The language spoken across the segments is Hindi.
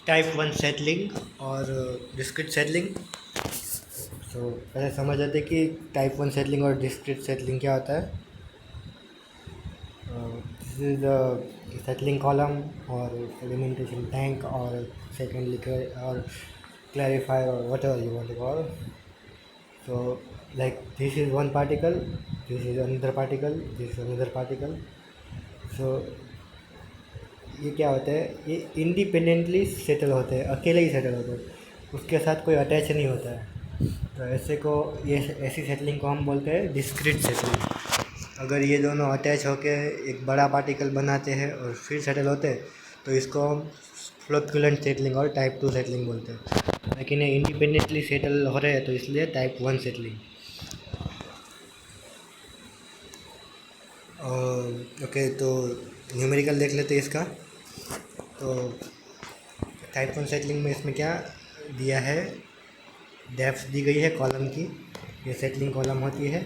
टाइप वन सेटलिंग और डिस्क्रीट सेटलिंग। तो पहले समझ जाते कि टाइप वन सेटलिंग और डिस्क्रीट सेटलिंग क्या होता है। This is the settling column और सेडिमेंटेशन टैंक और सेकेंडली और clarifier or whatever you want to call. So like this is one particle, this is another particle, this is another particle. So ये क्या होता है, ये इंडिपेंडेंटली सेटल होते हैं, अकेले ही सेटल होते हैं, उसके साथ कोई अटैच नहीं होता है। तो ऐसे को ये ऐसी सेटलिंग को हम बोलते हैं डिस्क्रीट सेटलिंग। अगर ये दोनों अटैच होके एक बड़ा पार्टिकल बनाते हैं और फिर सेटल होते हैं तो इसको हम फ्लोक्युलेंट सेटलिंग और टाइप टू सेटलिंग बोलते हैं। लेकिन ये इंडिपेंडेंटली सेटल हो रहे हैं तो इसलिए टाइप वन सेटलिंग। ओके, तो न्यूमेरिकल देख लेते हैं इसका। तो टाइप वन सेटलिंग में इसमें क्या दिया है, डेप्थ दी गई है कॉलम की, ये सेटलिंग कॉलम होती है।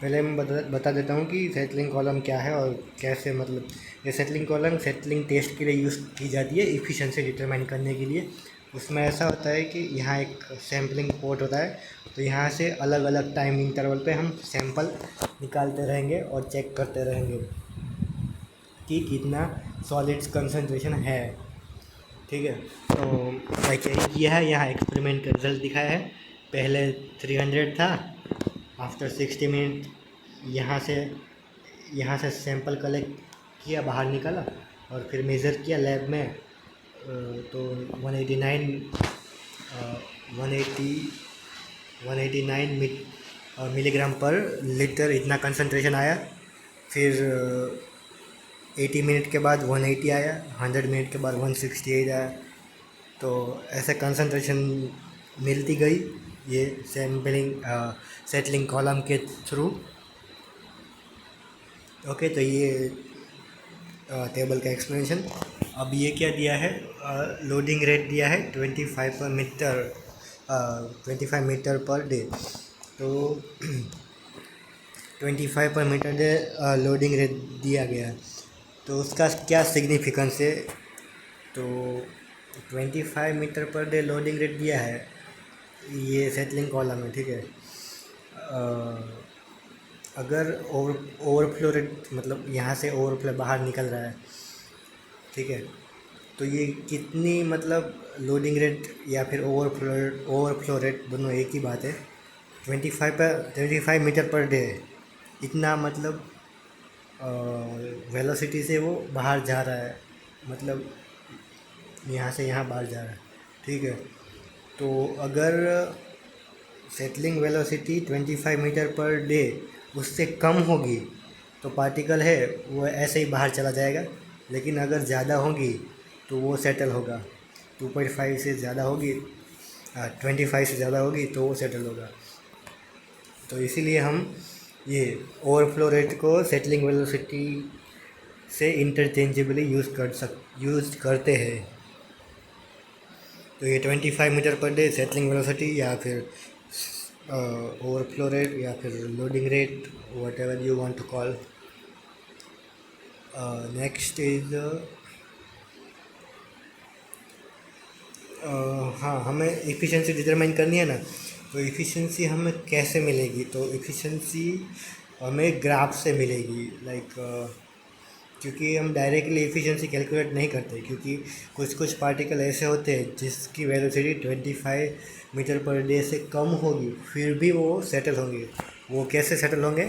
पहले मैं बता देता हूँ कि सेटलिंग कॉलम क्या है और कैसे, मतलब ये सेटलिंग कॉलम सेटलिंग टेस्ट के लिए यूज़ की जाती है, इफ़िशिएंसी डिटरमाइन करने के लिए। उसमें ऐसा होता है कि यहाँ एक सैम्पलिंग पोर्ट होता है, तो यहाँ से अलग अलग टाइम इंटरवल पे हम सैंपल निकालते रहेंगे और चेक करते रहेंगे कि कितना सॉलिड्स कंसंट्रेशन है। ठीक है, तो लाइक यही किया है, यहाँ एक्सपेरिमेंट का रिजल्ट दिखाया है। पहले 300 था, आफ्टर 60 मिनट यहाँ से सैंपल कलेक्ट किया, बाहर निकाला और फिर मेज़र किया लैब में। तो 189 मिलीग्राम पर लीटर इतना कंसंट्रेशन आया। फिर 80 मिनट के बाद 180 आया, 100 मिनट के बाद 168 आया। तो ऐसे कंसंट्रेशन मिलती गई ये सैम्पलिंग सेटलिंग कॉलम के थ्रू। ओके, तो ये टेबल का एक्सप्लेनेशन। अब ये क्या दिया है, लोडिंग रेट दिया है 25 मीटर पर डे। तो 25 पर मीटर डे लोडिंग रेट दिया गया है, तो उसका क्या सिग्निफिकेंस है। तो 25 metre per day loading rate दिया है, ये सेटलिंग कॉलम है। ठीक है, अगर ओवरफ्लो रेट, मतलब यहाँ से ओवरफ्लो बाहर निकल रहा है, ठीक है, तो ये कितनी, मतलब लोडिंग रेट या फिर ओवरफ्लो रेट दोनों एक ही बात है। 25 मीटर पर डे इतना, मतलब वेलोसिटी से वो बाहर जा रहा है, मतलब यहाँ से यहाँ बाहर जा रहा है। ठीक है, तो अगर settling velocity 25 metre per day उससे कम होगी तो पार्टिकल है वो ऐसे ही बाहर चला जाएगा। लेकिन अगर ज़्यादा होगी तो वो सेटल होगा। 2.5 से ज़्यादा होगी, 25 से ज़्यादा होगी तो वो सेटल होगा। तो इसीलिए हम ये ओवरफ्लो रेट को सेटलिंग वेलोसिटी से इंटरचेंजेबली यूज़ करते हैं। तो ये 25 metre per day settling velocity या फिर ओवरफ्लो रेट या फिर loading rate, whatever you want to call. Next is, हाँ, हमें इफ़िशिएंसी डिटरमाइन करनी है ना। तो इफ़िशिएंसी हमें कैसे मिलेगी, तो इफ़िशिएंसी हमें ग्राफ से मिलेगी। लाइक क्योंकि हम डायरेक्टली इफ़िशिएंसी कैलकुलेट नहीं करते, क्योंकि कुछ पार्टिकल ऐसे होते हैं जिसकी वेलोसिटी 25 मीटर पर डे से कम होगी, फिर भी वो सेटल होंगे। वो कैसे सेटल होंगे,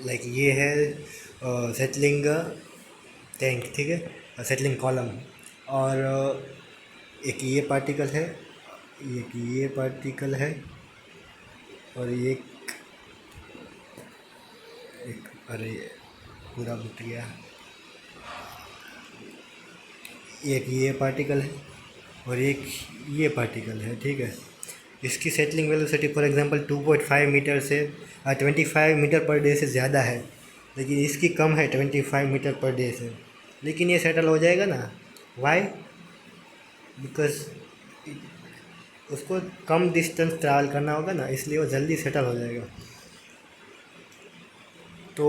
लाइक ये है सेटलिंग टैंक, ठीक है, सेटलिंग कॉलम। और एक ये पार्टिकल है, एक ये पार्टिकल है, और एक अरे पूरा मिट गया, एक ये पार्टिकल है और एक ये पार्टिकल है। ठीक है, इसकी settling velocity for example 2.5 metre से 25 मीटर पर डे से ज़्यादा है, लेकिन इसकी कम है 25 मीटर पर डे से। लेकिन ये सेटल हो जाएगा ना, वाई, बिकॉज उसको कम डिस्टेंस ट्रैवल करना होगा ना, इसलिए वो जल्दी सेटल हो जाएगा। तो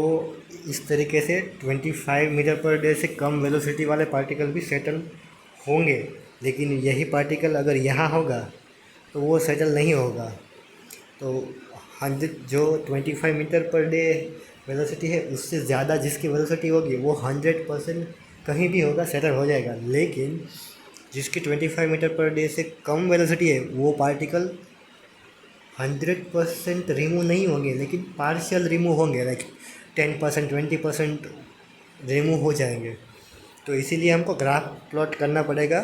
इस तरीके से 25 मीटर पर डे से कम वेलोसिटी वाले पार्टिकल भी सेटल होंगे, लेकिन यही पार्टिकल अगर यहाँ होगा तो वो सेटल नहीं होगा। तो 100 जो 25 मीटर पर डे वेलोसिटी है उससे ज़्यादा जिसकी वेलोसिटी होगी वो 100% कहीं भी होगा सेटल हो जाएगा, लेकिन जिसकी 25 मीटर पर डे से कम वेलोसिटी है वो पार्टिकल 100% रिमूव नहीं होंगे, लेकिन पार्शियल रिमूव होंगे, लाइक 10% 20% रिमूव हो जाएंगे। तो इसीलिए हमको ग्राफ प्लॉट करना पड़ेगा।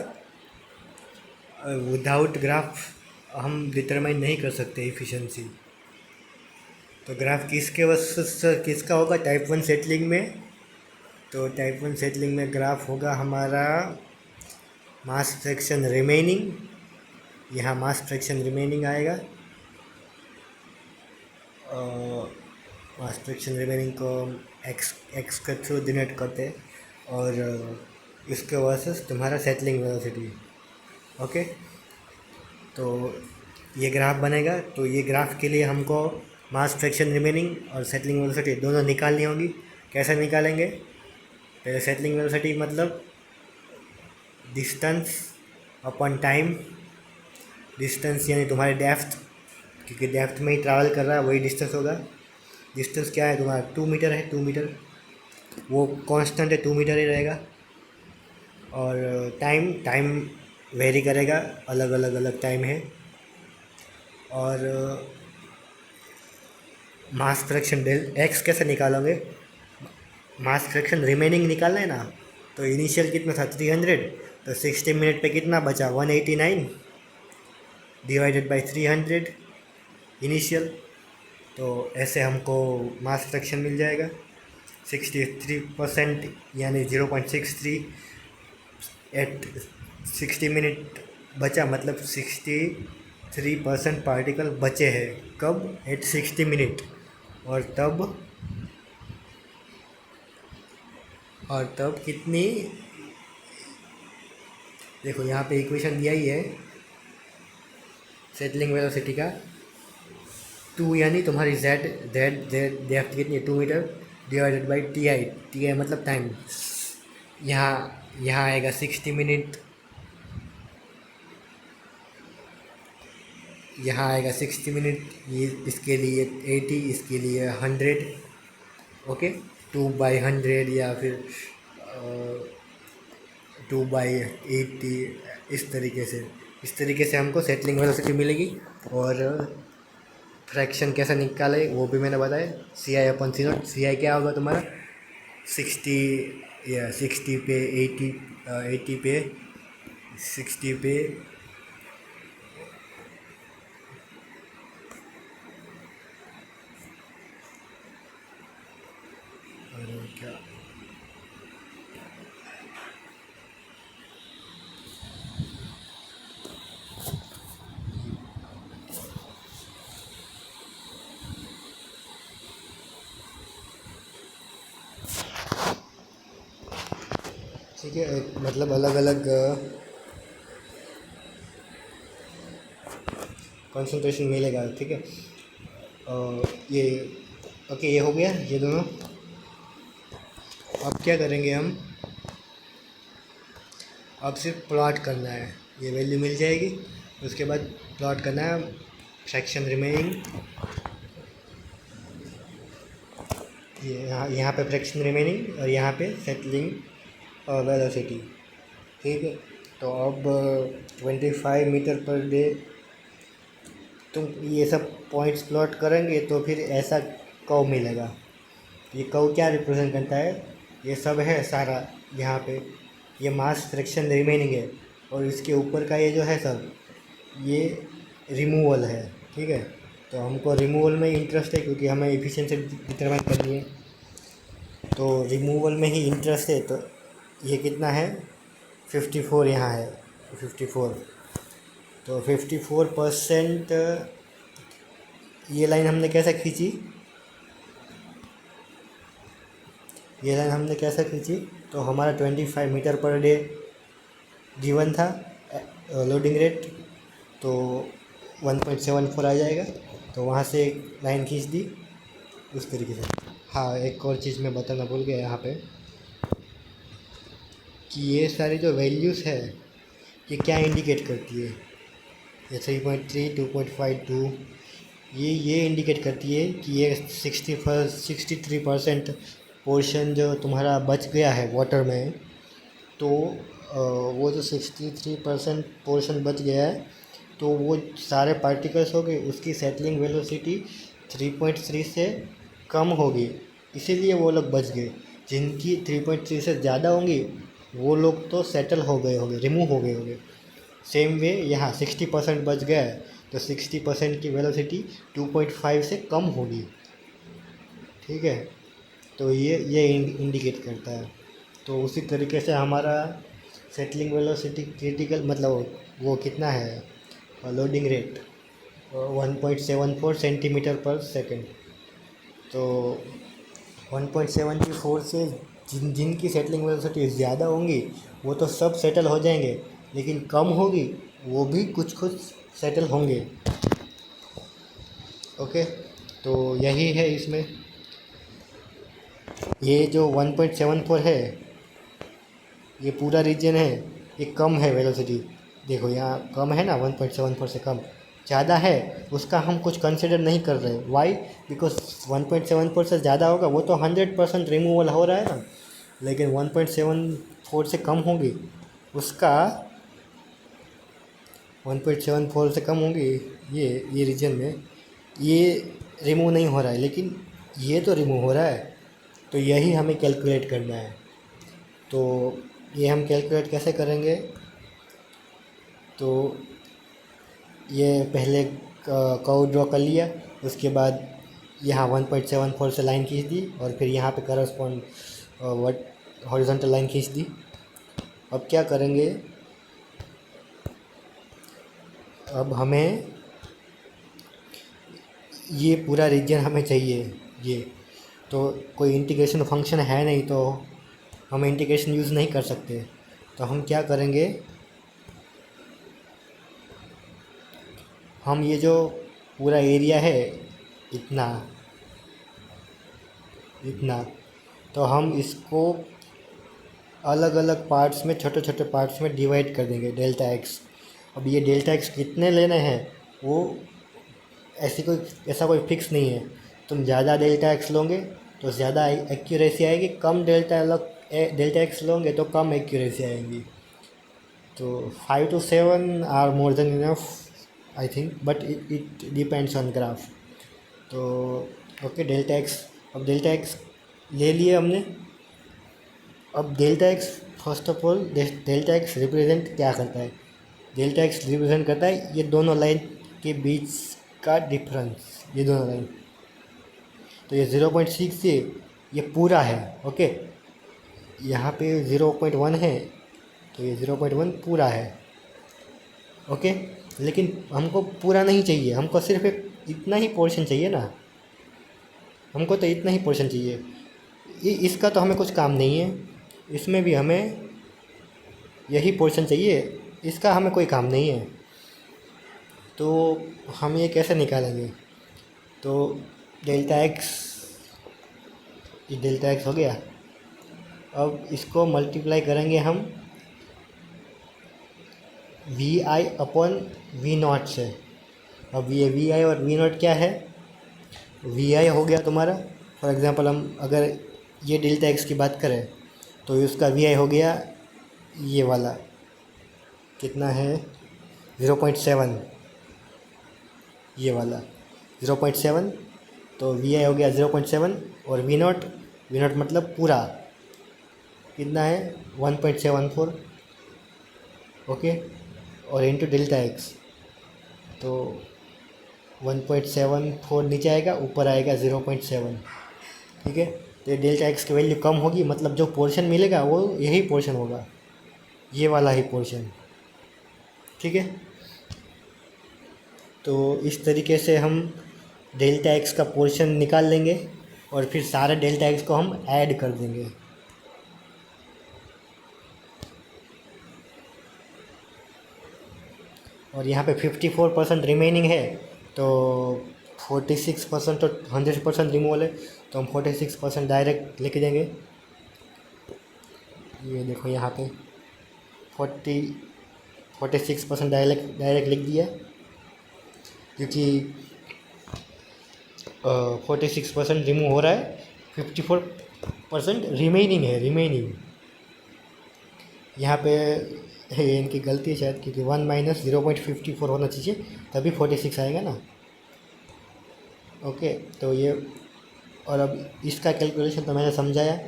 विदाउट ग्राफ हम डिटरमाइन नहीं कर सकते इफ़िशेंसी। तो ग्राफ किसका होगा टाइप 1 सेटलिंग में? तो टाइप 1 सेटलिंग में ग्राफ होगा हमारा मास फ्रैक्शन रिमेनिंग। यहाँ मास फ्रैक्शन रिमेनिंग आएगा। मास फ्रैक्शन रिमेनिंग को एक्स के थ्रू डिनोट करते हैं, और इसके वर्सेस तुम्हारा सेटलिंग वेलोसिटी। ओके, तो ये ग्राफ बनेगा। तो ये ग्राफ के लिए हमको मास फ्रैक्शन रिमेनिंग और सेटलिंग वेलोसिटी दोनों निकालनी होगी। कैसे निकालेंगे? पहले सेटलिंग वेलोसिटी मतलब डिस्टेंस अपॉन टाइम। डिस्टेंस यानी तुम्हारे डेप्थ, क्योंकि डेप्थ में ही ट्रैवल कर रहा है वही डिस्टेंस होगा। डिस्टेंस क्या है तुम्हारा? 2 मीटर है। 2 मीटर वो कांस्टेंट है, 2 मीटर ही रहेगा। और टाइम वेरी करेगा, अलग टाइम है। और मास फ्रैक्शन डेल एक्स कैसे निकालोगे? मास फ्रैक्शन रिमेनिंग निकालना है ना, तो इनिशियल कितना था 300, तो 60 मिनट पे कितना बचा 189 डिवाइडेड बाय 300 इनिशियल। तो ऐसे हमको मास फ्रैक्शन मिल जाएगा 63% यानी 0.63 एट 60 मिनट बचा, मतलब 63% पार्टिकल बचे हैं। कब? At 60 minute. और तब कितनी? देखो यहाँ पे इक्वेशन दिया ही है सेटलिंग वेलोसिटी का। 2 यानी तुम्हारी जेड डेप्थ कितनी है 2 metre divided by T I मतलब टाइम। यहाँ आएगा 60 मिनट, यहाँ आएगा 60 मिनट, ये इसके लिए 80, इसके लिए 100। ओके, 2/100 या फिर 2/80, इस तरीके से हमको सेटलिंग वेलोसिटी मिलेगी। और फ्रैक्शन कैसे निकाले वो भी मैंने बताया, CI/C0। CI क्या होगा तुम्हारा 60 या 60 पे 80 पे 60 पे और क्या ठीक है, मतलब अलग कंसंट्रेशन मिलेगा। ठीक है, ये ओके, ये हो गया ये दोनों। अब क्या करेंगे हम? अब सिर्फ प्लॉट करना है, ये वैल्यू मिल जाएगी। उसके बाद प्लॉट करना है फ्रैक्शन रिमेनिंग। ये यहाँ पे फ्रैक्शन रिमेनिंग और यहाँ पे सेटलिंग वेलोसिटी। ठीक है, तो अब 25 मीटर पर डे तुम ये सब पॉइंट्स प्लॉट करेंगे तो फिर ऐसा कर्व मिलेगा। ये कर्व क्या रिप्रेजेंट करता है? ये सब है सारा यहाँ पे, ये मास फ्रैक्शन रिमेनिंग है, और इसके ऊपर का ये जो है सब ये रिमूवल है। ठीक है, तो हमको रिमूवल में इंटरेस्ट है क्योंकि हमें एफिशिएंसी डिटरमाइन करनी है, तो रिमूवल में ही इंटरेस्ट है। तो ये कितना है 54, यहाँ है 54। तो 54% ये लाइन हमने कैसे खींची? तो हमारा 25 मीटर पर डे गिवन था लोडिंग रेट, तो 1.74 आ जाएगा। तो वहाँ से लाइन खींच दी उस तरीके से। हाँ, एक और चीज़ मैं बताना भूल गया यहाँ पे कि ये सारी जो वैल्यूज़ है ये क्या इंडिकेट करती है। ये 3.3, 2.52 ये इंडिकेट करती है कि ये 63% पोर्शन जो तुम्हारा बच गया है वाटर में। तो वो जो 63% पोर्शन बच गया है तो वो सारे पार्टिकल्स हो गए, उसकी सेटलिंग वेलोसिटी 3.3 से कम होगी, इसीलिए वो लोग बच गए। जिनकी 3.3 से ज़्यादा होंगी वो लोग तो सेटल हो गए होंगे, रिमूव हो गए होंगे। सेम वे यहाँ 60% बच गया है तो 60% की वेलोसिटी 2.5 से कम होगी। ठीक है, तो ये इंडिकेट करता है। तो उसी तरीके से हमारा सेटलिंग वेलोसिटी क्रिटिकल मतलब वो कितना है, लोडिंग रेट 1.74 सेंटीमीटर पर सेकंड। तो 1.74 से जिनकी सेटलिंग वेलोसिटी ज़्यादा होंगी वो तो सब सेटल हो जाएंगे, लेकिन कम होगी वो भी कुछ कुछ सेटल होंगे। ओके, तो यही है इसमें। ये जो 1.74 है ये पूरा रीजन है, ये कम है वेलोसिटी। देखो यहाँ कम है ना, 1.74 से कम। ज़्यादा है उसका हम कुछ कंसिडर नहीं कर रहे। वाई? बिकॉज 1.74 से ज़्यादा होगा वो तो 100% रिमूवल हो रहा है ना, लेकिन 1.74 से कम होगी उसका 1.74 से कम होगी ये रीजन में ये रिमूव नहीं हो रहा है, लेकिन ये तो रिमूव हो रहा है। तो यही हमें कैलकुलेट करना है। तो ये हम कैलकुलेट कैसे करेंगे, तो ये पहले कर्व ड्रॉ कर लिया, उसके बाद यहाँ 1.74 से लाइन खींच दी और फिर यहाँ पे करस्पॉन्ड हॉरिजॉन्टल लाइन खींच दी। अब क्या करेंगे, अब हमें ये पूरा रीजन हमें चाहिए। ये तो कोई इंटीग्रेशन फंक्शन है नहीं तो हम इंटीग्रेशन यूज़ नहीं कर सकते। तो हम क्या करेंगे, हम ये जो पूरा एरिया है इतना इतना तो हम इसको अलग अलग पार्ट्स में, छोटे छोटे पार्ट्स में डिवाइड कर देंगे डेल्टा एक्स। अब ये डेल्टा एक्स कितने लेने हैं वो ऐसा कोई फिक्स नहीं है। तुम ज़्यादा डेल्टा एक्स लोगे तो ज़्यादा एक्यूरेसी आएगी, कम डेल्टा एक्स लोगे तो कम एक्यूरेसी आएगी। तो 5 to 7 are more than enough I think, but it depends on graph. तो ओके, डेल्टा एक्स, अब डेल्टा एक्स ले लिए हमने। अब delta X, first of all delta X represent क्या करता है, डेल्टा एक्स रिप्रेजेंट करता है ये दोनों लाइन के बीच का डिफरेंस, ये दोनों लाइन। तो ये 0.6 से ये पूरा है। ओके, यहाँ पे 0.1 है तो ये 0.1 पूरा है। ओके, लेकिन हमको पूरा नहीं चाहिए, हमको सिर्फ एक इतना ही पोर्शन चाहिए ना, हमको तो इतना ही पोर्शन चाहिए। इसका तो हमें कुछ काम नहीं है, इसमें भी हमें यही पोर्शन चाहिए, इसका हमें कोई काम नहीं है। तो हम ये कैसे निकालेंगे, तो डेल्टा एक्स, ये डेल्टा एक्स हो गया। अब इसको मल्टीप्लाई करेंगे हम V I upon V nought से। अब ये वी आई और वी नॉट क्या है, वी आई हो गया तुम्हारा, फॉर एग्ज़ाम्पल हम अगर ये डेल्टा एक्स की बात करें तो उसका वी आई हो गया ये वाला, कितना है 0.7, ये वाला 0.7। तो वी आई हो गया 0.7 और वी नॉट मतलब पूरा कितना है 1.74। ओके, और इंटू डेल्टा एक्स, तो 1.74 नीचे आएगा, ऊपर आएगा 0.7। ठीक है, तो ये डेल्टा एक्स की वैल्यू कम होगी, मतलब जो पोर्शन मिलेगा वो यही पोर्शन होगा, ये वाला ही पोर्शन। ठीक है, तो इस तरीके से हम डेल्टा एक्स का पोर्शन निकाल लेंगे और फिर सारे डेल्टा एक्स को हम ऐड कर देंगे। और यहाँ पे 54% रिमेनिंग है, तो 46% और 100% रिमूवल है, तो हम 46% डायरेक्ट लिख देंगे। ये देखो यहाँ पे 46% डायरेक्ट लिख दिया, क्योंकि 46% रिमूव हो रहा है, 54% रिमेनिंग। यहाँ पे इनकी गलती है शायद, क्योंकि 1 माइनस 0.54 होना चाहिए, तभी 46 आएगा ना। ओके, तो ये, और अब इसका कैलकुलेशन तो मैंने समझाया,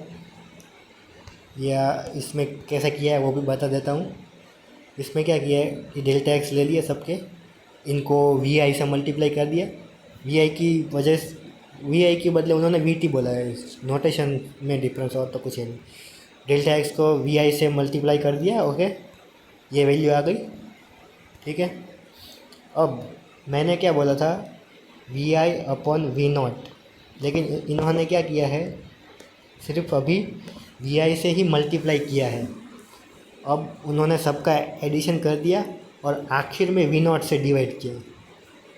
या इसमें कैसे किया है वो भी बता देता हूँ। इसमें क्या किया है कि डेल्टा एक्स ले लिया सबके, इनको वी आई से मल्टीप्लाई कर दिया। वी आई के बदले उन्होंने वी टी बोला है, नोटेशन में डिफरेंस, और तो कुछ है नहीं। डेल्टा एक्स को वी आई से मल्टीप्लाई कर दिया। ओके, ये वैल्यू आ गई, ठीक है। अब मैंने क्या बोला था, V I upon V nought, लेकिन इन्होंने क्या किया है, सिर्फ अभी वी आई से ही मल्टीप्लाई किया है। अब उन्होंने सबका एडिशन कर दिया और आखिर में वी नॉट से डिवाइड किया,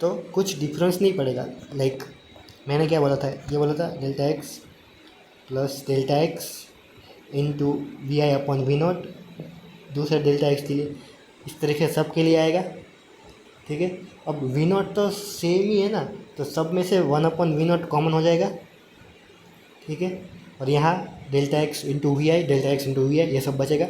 तो कुछ डिफरेंस नहीं पड़ेगा। लाइक मैंने क्या बोला था, ये बोला था delta X plus delta X into V I upon V nought, दूसरे डेल्टा एक्स के लिए, इस तरीके से सब के लिए आएगा, ठीक है। अब वी नॉट तो सेम ही है ना, तो सब में से 1 अपॉन वी नॉट कॉमन हो जाएगा, ठीक है। और यहाँ delta X into V I, delta X into V I, ये सब बचेगा।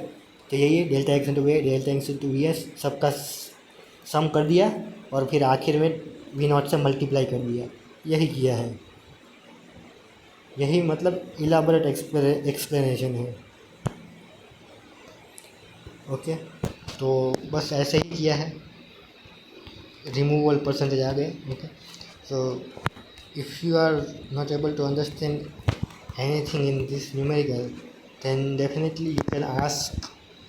तो यही है delta X into V I, delta X into V I, सबका सम कर दिया और फिर आखिर में वी नॉट से मल्टीप्लाई कर दिया, यही किया है। यही मतलब इलाबोरेट एक्सप्लेनेशन है। ओके, तो बस ऐसे ही किया है, रिमूवल परसेंटेज आ गए। Okay, so if you are not able to understand anything in this numerical, then definitely you can ask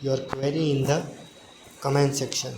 your query in the comment section.